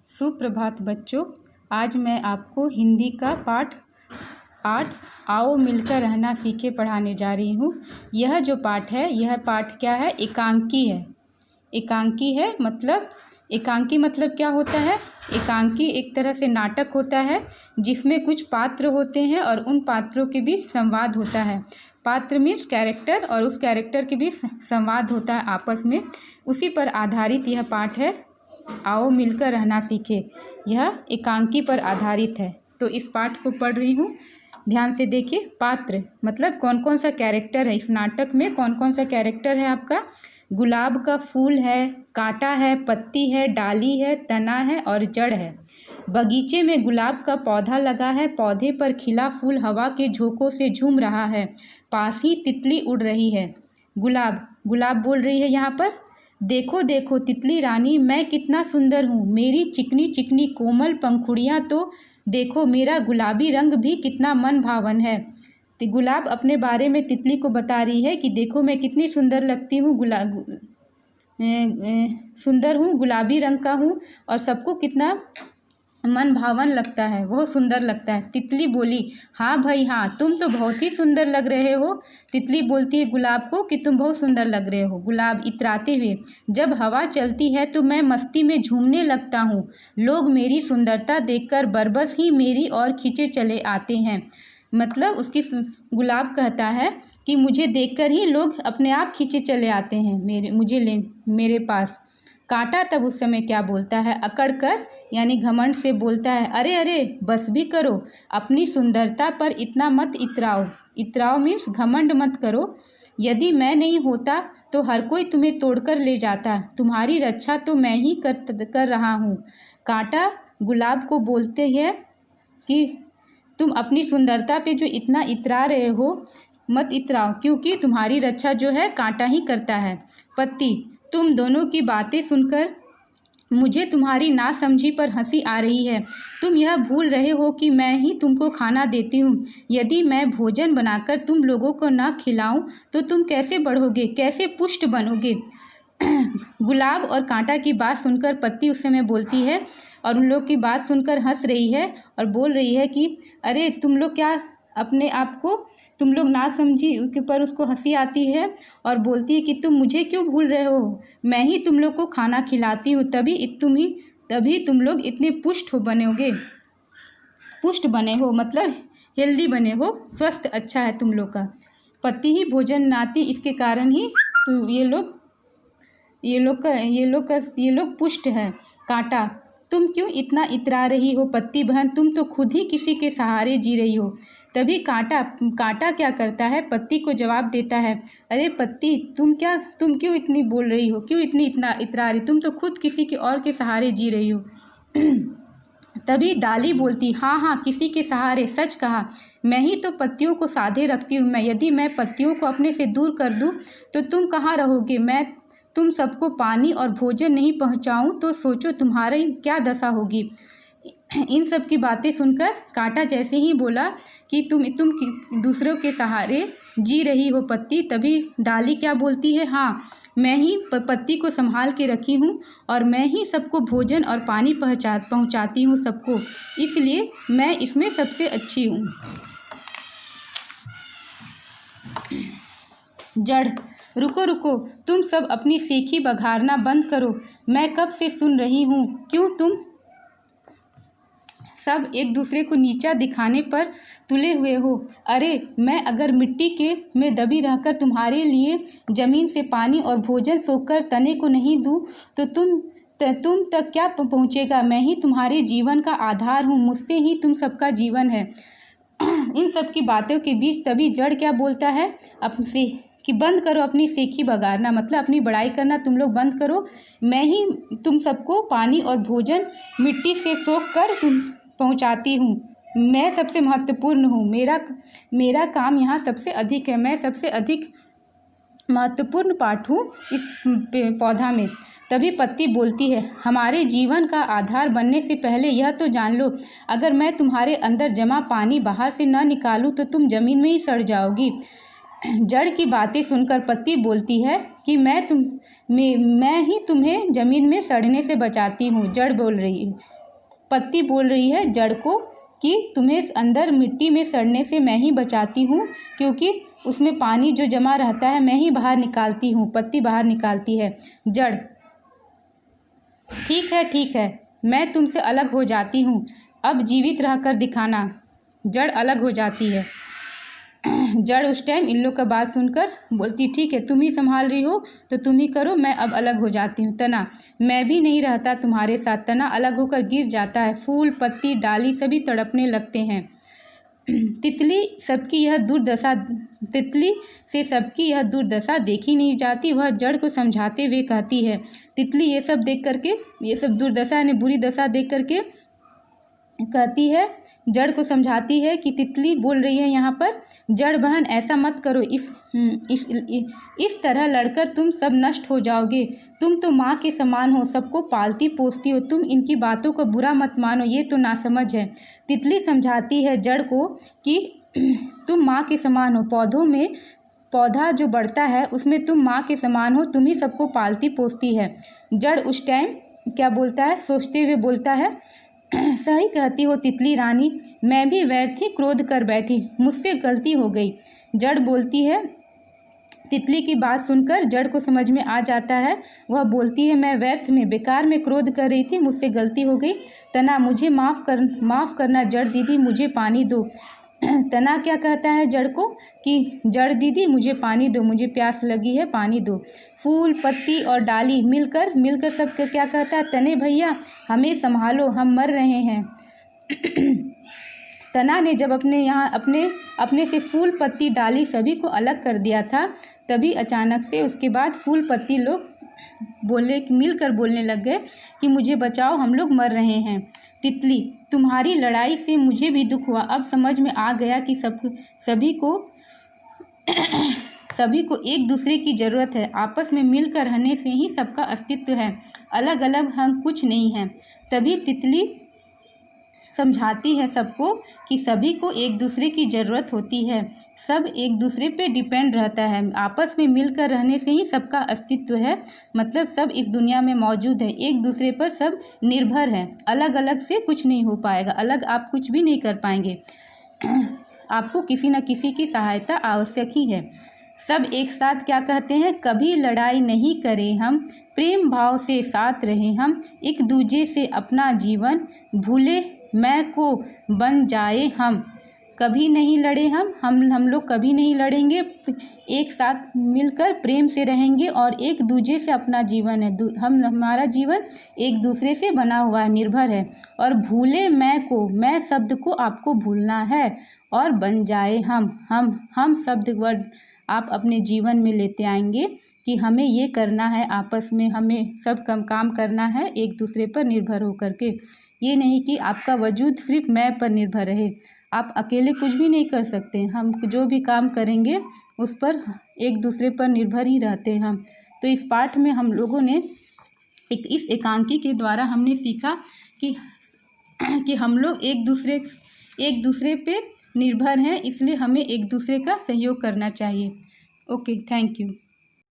सुप्रभात बच्चों। आज मैं आपको हिंदी का पाठ 8 आओ मिलकर रहना सीखे पढ़ाने जा रही हूँ। यह जो पाठ है, यह पाठ क्या है? एकांकी है। एकांकी है मतलब एकांकी मतलब क्या होता है? एकांकी एक तरह से नाटक होता है जिसमें कुछ पात्र होते हैं और उन पात्रों के बीच संवाद होता है। पात्र मीन्स कैरेक्टर, और उस कैरेक्टर के बीच संवाद होता है आपस में। उसी पर आधारित यह पाठ है, आओ मिलकर रहना सीखे। यह एकांकी पर आधारित है। तो इस पाठ को पढ़ रही हूँ, ध्यान से देखिए। पात्र मतलब कौन कौन सा कैरेक्टर है इस नाटक में, कौन कौन सा कैरेक्टर है आपका? गुलाब का फूल है, कांटा है, पत्ती है, डाली है, तना है और जड़ है। बगीचे में गुलाब का पौधा लगा है, पौधे पर खिला फूल हवा के झोंकों से झूम रहा है। पास ही तितली उड़ रही है। गुलाब बोल रही है यहाँ पर, देखो देखो तितली रानी, मैं कितना सुंदर हूँ। मेरी चिकनी चिकनी कोमल पंखुड़ियाँ तो देखो, मेरा गुलाबी रंग भी कितना मन भावन है। तो गुलाब अपने बारे में तितली को बता रही है कि देखो मैं कितनी सुंदर लगती हूँ, सुंदर हूँ, गुलाबी रंग का हूँ और सबको कितना मन भावन लगता है, वो सुंदर लगता है। तितली बोली, हाँ भाई हाँ, तुम तो बहुत ही सुंदर लग रहे हो। तितली बोलती है गुलाब को कि तुम बहुत सुंदर लग रहे हो। गुलाब इतराते हुए, जब हवा चलती है तो मैं मस्ती में झूमने लगता हूँ। लोग मेरी सुंदरता देखकर बरबस ही मेरी ओर खींचे चले आते हैं। मतलब उसकी गुलाब कहता है कि मुझे देखकर ही लोग अपने आप खींचे चले आते हैं मेरे पास। कांटा तब उस समय क्या बोलता है? अकड़ कर यानी घमंड से बोलता है, अरे अरे बस भी करो, अपनी सुंदरता पर इतना मत इतराओ। इतराओ मीन्स घमंड मत करो। यदि मैं नहीं होता तो हर कोई तुम्हें तोड़कर ले जाता। तुम्हारी रक्षा तो मैं ही कर रहा हूँ। कांटा गुलाब को बोलते हैं कि तुम अपनी सुंदरता पे जो इतना इतरा रहे हो, मत इतराओ, क्योंकि तुम्हारी रक्षा जो है कांटा ही करता है। पत्ती, तुम दोनों की बातें सुनकर मुझे तुम्हारी नासमझी पर हंसी आ रही है। तुम यह भूल रहे हो कि मैं ही तुमको खाना देती हूँ। यदि मैं भोजन बनाकर तुम लोगों को ना खिलाऊं तो तुम कैसे बढ़ोगे, कैसे पुष्ट बनोगे? गुलाब और कांटा की बात सुनकर पत्ती उस समय बोलती है और उन लोग की बात सुनकर हंस रही है और बोल रही है कि अरे तुम लोग क्या अपने आप को, तुम लोग ना समझी के पर उसको हंसी आती है और बोलती है कि तुम मुझे क्यों भूल रहे हो? मैं ही तुम लोग को खाना खिलाती हूँ, तभी तुम लोग इतने पुष्ट बने हो, मतलब हेल्दी बने हो, स्वस्थ अच्छा है तुम लोग का। पत्ती ही भोजन नाती, इसके कारण ही तो ये लोग पुष्ट है। कांटा, तुम क्यों इतना इतरा रही हो? पत्ती बहन, तुम तो खुद ही किसी के सहारे जी रही हो। तभी कांटा क्या करता है? पत्ती को जवाब देता है, अरे पत्ती तुम क्यों इतनी बोल रही हो, क्यों इतना इतरा रही? तुम तो खुद किसी के और के सहारे जी रही हो। तभी डाली बोलती, हाँ हाँ किसी के सहारे, सच कहा। मैं ही तो पत्तियों को साधे रखती हूँ। यदि मैं पत्तियों को अपने से दूर कर दूँ तो तुम कहाँ रहोगे? मैं तुम सबको पानी और भोजन नहीं पहुँचाऊँ तो सोचो तुम्हारी क्या दशा होगी। इन सब की बातें सुनकर कांटा जैसे ही बोला कि तुम दूसरों के सहारे जी रही हो पत्ती, तभी डाली क्या बोलती है, हाँ मैं ही पत्ती को संभाल के रखी हूँ और मैं ही सबको भोजन और पानी पहुँचाती हूँ सबको, इसलिए मैं इसमें सबसे अच्छी हूँ। जड़, रुको रुको, तुम सब अपनी सेखी बघारना बंद करो। मैं कब से सुन रही हूँ, क्यों तुम सब एक दूसरे को नीचा दिखाने पर तुले हुए हो? अरे मैं अगर मिट्टी में दबी रहकर तुम्हारे लिए ज़मीन से पानी और भोजन सोखकर तने को नहीं दूँ तो तुम तक क्या पहुँचेगा? मैं ही तुम्हारे जीवन का आधार हूँ, मुझसे ही तुम सबका जीवन है। इन सब की बातों के बीच तभी जड़ क्या बोलता है अपने कि बंद करो अपनी सेखी बगारना, मतलब अपनी बड़ाई करना तुम लोग बंद करो। मैं ही तुम सबको पानी और भोजन मिट्टी से सोख कर तुम पहुंचाती हूँ। मैं सबसे महत्वपूर्ण हूँ, मेरा काम यहाँ सबसे अधिक है। मैं सबसे अधिक महत्वपूर्ण पार्ट हूँ इस पौधा में। तभी पत्ती बोलती है, हमारे जीवन का आधार बनने से पहले यह तो जान लो, अगर मैं तुम्हारे अंदर जमा पानी बाहर से न निकालूं तो तुम ज़मीन में ही सड़ जाओगी। जड़ की बातें सुनकर पत्ती बोलती है कि मैं ही तुम्हें ज़मीन में सड़ने से बचाती हूँ। जड़ बोल रही है, पत्ती बोल रही है जड़ को कि तुम्हें अंदर मिट्टी में सड़ने से मैं ही बचाती हूँ, क्योंकि उसमें पानी जो जमा रहता है मैं ही बाहर निकालती हूँ। पत्ती बाहर निकालती है। जड़, ठीक है, मैं तुमसे अलग हो जाती हूँ, अब जीवित रहकर दिखाना। जड़ अलग हो जाती है। जड़ उस टाइम इन लोग का बात सुनकर बोलती, ठीक है, तुम ही संभाल रही हो तो तुम ही करो, मैं अब अलग हो जाती हूँ। तना, मैं भी नहीं रहता तुम्हारे साथ। तना अलग होकर गिर जाता है। फूल, पत्ती, डाली सभी तड़पने लगते हैं। तितली से सबकी यह दुर्दशा देखी नहीं जाती। वह जड़ को समझाते हुए कहती है, तितली ये सब दुर्दशा यानी बुरी दशा देख करके कहती है, जड़ को समझाती है कि तितली बोल रही है यहाँ पर, जड़ बहन ऐसा मत करो, इस तरह लड़कर तुम सब नष्ट हो जाओगे। तुम तो माँ के समान हो, सबको पालती पोसती हो, तुम इनकी बातों को बुरा मत मानो, ये तो नासमझ है। तितली समझाती है जड़ को कि तुम माँ के समान हो, पौधा जो बढ़ता है उसमें तुम माँ के समान हो, तुम ही सबको पालती पोसती है। जड़ उस टाइम क्या बोलता है, सोचते हुए बोलता है, सही कहती हो तितली रानी, मैं भी व्यर्थ ही क्रोध कर बैठी, मुझसे गलती हो गई। जड़ बोलती है, तितली की बात सुनकर जड़ को समझ में आ जाता है। वह बोलती है, मैं व्यर्थ में बेकार में क्रोध कर रही थी, मुझसे गलती हो गई। तना, मुझे माफ़ करना जड़ दीदी, मुझे पानी दो। तना क्या कहता है जड़ को कि जड़ दीदी मुझे पानी दो, मुझे प्यास लगी है, पानी दो। फूल, पत्ती और डाली मिलकर सब क्या कहता है, तने भैया हमें संभालो, हम मर रहे हैं। तना ने जब अपने से फूल, पत्ती, डाली सभी को अलग कर दिया था, तभी अचानक से उसके बाद फूल, पत्ती लोग मिलकर बोलने लग गए कि मुझे बचाओ, हम लोग मर रहे हैं। तितली, तुम्हारी लड़ाई से मुझे भी दुख हुआ, अब समझ में आ गया कि सभी को एक दूसरे की ज़रूरत है, आपस में मिलकर रहने से ही सबका अस्तित्व है, अलग अलग हम कुछ नहीं हैं। तभी तितली समझाती है सबको कि सभी को एक दूसरे की ज़रूरत होती है, सब एक दूसरे पे डिपेंड रहता है, आपस में मिलकर रहने से ही सबका अस्तित्व है, मतलब सब इस दुनिया में मौजूद है, एक दूसरे पर सब निर्भर है, अलग अलग से कुछ नहीं हो पाएगा, अलग आप कुछ भी नहीं कर पाएंगे, आपको किसी न किसी की सहायता आवश्यक ही है। सब एक साथ क्या कहते हैं, कभी लड़ाई नहीं करें हम, प्रेम भाव से साथ रहें हम, एक दूजे से अपना जीवन भूले मैं को बन जाए हम, कभी नहीं लड़े हम लोग कभी नहीं लड़ेंगे, एक साथ मिलकर प्रेम से रहेंगे और एक दूजे से अपना जीवन है, हमारा जीवन एक दूसरे से बना हुआ है, निर्भर है। और भूले मैं शब्द को आपको भूलना है और बन जाए हम शब्द वर्ड आप अपने जीवन में लेते आएंगे कि हमें ये करना है, आपस में हमें सब काम करना है एक दूसरे पर निर्भर होकर के, ये नहीं कि आपका वजूद सिर्फ मैं पर निर्भर रहे, आप अकेले कुछ भी नहीं कर सकते, हम जो भी काम करेंगे उस पर एक दूसरे पर निर्भर ही रहते हैं हम। तो इस पाठ में हम लोगों ने इस एकांकी के द्वारा हमने सीखा कि हम लोग एक दूसरे पे निर्भर हैं, इसलिए हमें एक दूसरे का सहयोग करना चाहिए। Okay, thank you.